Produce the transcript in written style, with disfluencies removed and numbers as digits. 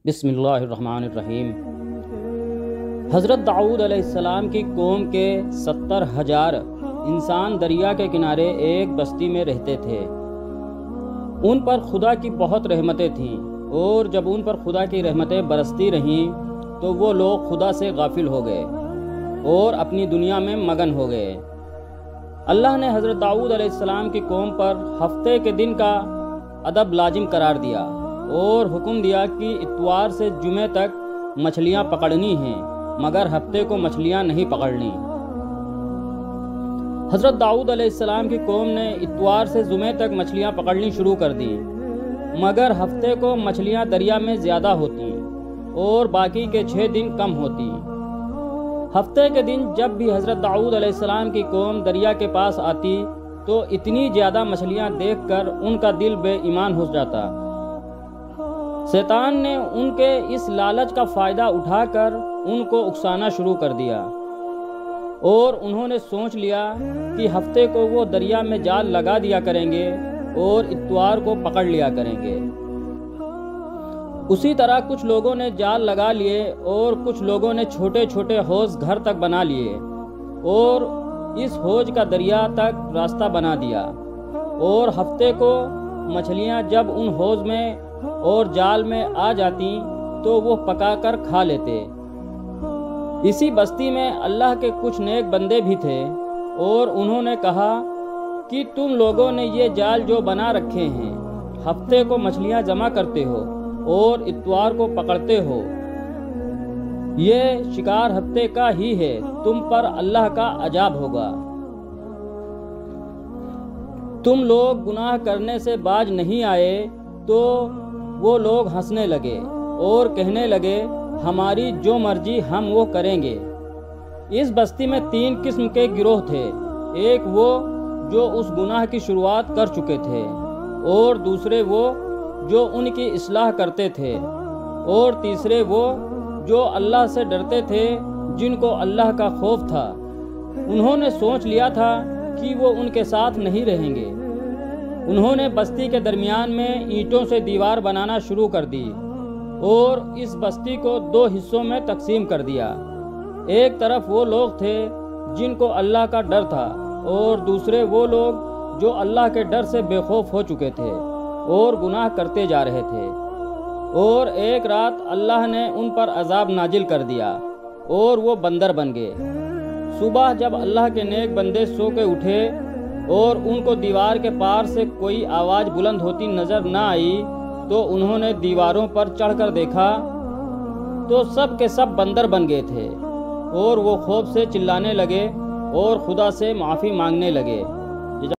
بسم اللہ الرحمن الرحیم۔ حضرت داؤد علیہ السلام کی قوم کے 70,000 انسان دریا کے کنارے ایک بستی میں رہتے تھے۔ ان پر خدا کی بہت رحمتیں تھیں، اور جب ان پر خدا کی رحمتیں برستی رہیں تو وہ لوگ خدا سے غافل ہو گئے اور اپنی دنیا میں مگن ہو گئے۔ اللہ نے حضرت داؤد علیہ السلام کی قوم پر ہفتے کے دن کا ادب لازم قرار دیا اور حکم دیا کہ اتوار سے جمعے تک مچھلیاں پکڑنی ہیں، مگر ہفتے کو مچھلیاں نہیں پکڑنی۔ حضرت داؤد علیہ السلام کی قوم نے اتوار سے جمعے تک مچھلیاں پکڑنی شروع کر دیں، مگر ہفتے کو مچھلیاں دریا میں زیادہ ہوتیں اور باقی کے 6 دن کم ہوتیں۔ ہفتے کے دن جب بھی حضرت داؤد علیہ السلام کی قوم دریا کے پاس آتی تو اتنی زیادہ مچھلیاں دیکھ کر ان کا دل بے ایمان ہو جاتا۔ شیطان نے ان کے اس لالچ کا فائدہ اٹھا کر ان کو اکسانا شروع کر دیا، اور انہوں نے سوچ لیا کہ ہفتے کو وہ دریا میں جال لگا دیا کریں گے اور اتوار کو پکڑ لیا کریں گے۔ اسی طرح کچھ لوگوں نے جال لگا لیے اور کچھ لوگوں نے چھوٹے چھوٹے حوض گھر تک بنا لیے اور اس حوض کا دریا تک راستہ بنا دیا، اور ہفتے کو مچھلیاں جب ان حوض میں اور جال میں آ جاتی تو وہ پکا کر کھا لیتے۔ اسی بستی میں اللہ کے کچھ نیک بندے بھی تھے، اور انہوں نے کہا کہ تم لوگوں نے یہ جال جو بنا رکھے ہیں، ہفتے کو مچھلیاں جمع کرتے ہو اور اتوار کو پکڑتے ہو، یہ شکار ہفتے کا ہی ہے، تم پر اللہ کا عذاب ہوگا۔ تم لوگ گناہ کرنے سے باز نہیں آئے تو وہ لوگ ہنسنے لگے اور کہنے لگے، ہماری جو مرضی ہم وہ کریں گے۔ اس بستی میں 3 قسم کے گروہ تھے، ایک وہ جو اس گناہ کی شروعات کر چکے تھے، اور دوسرے وہ جو ان کی اصلاح کرتے تھے، اور تیسرے وہ جو اللہ سے ڈرتے تھے، جن کو اللہ کا خوف تھا۔ انہوں نے سوچ لیا تھا کہ وہ ان کے ساتھ نہیں رہیں گے۔ انہوں نے بستی کے درمیان میں اینٹوں سے دیوار بنانا شروع کر دی اور اس بستی کو 2 حصوں میں تقسیم کر دیا۔ ایک طرف وہ لوگ تھے جن کو اللہ کا ڈر تھا، اور دوسرے وہ لوگ جو اللہ کے ڈر سے بے خوف ہو چکے تھے اور گناہ کرتے جا رہے تھے۔ اور ایک رات اللہ نے ان پر عذاب نازل کر دیا اور وہ بندر بن گئے۔ صبح جب اللہ کے نیک بندے سو کے اٹھے اور ان کو دیوار کے پار سے کوئی آواز بلند ہوتی نظر نہ آئی تو انہوں نے دیواروں پر چڑھ کر دیکھا تو سب کے سب بندر بن گئے تھے، اور وہ خوف سے چلانے لگے اور خدا سے معافی مانگنے لگے۔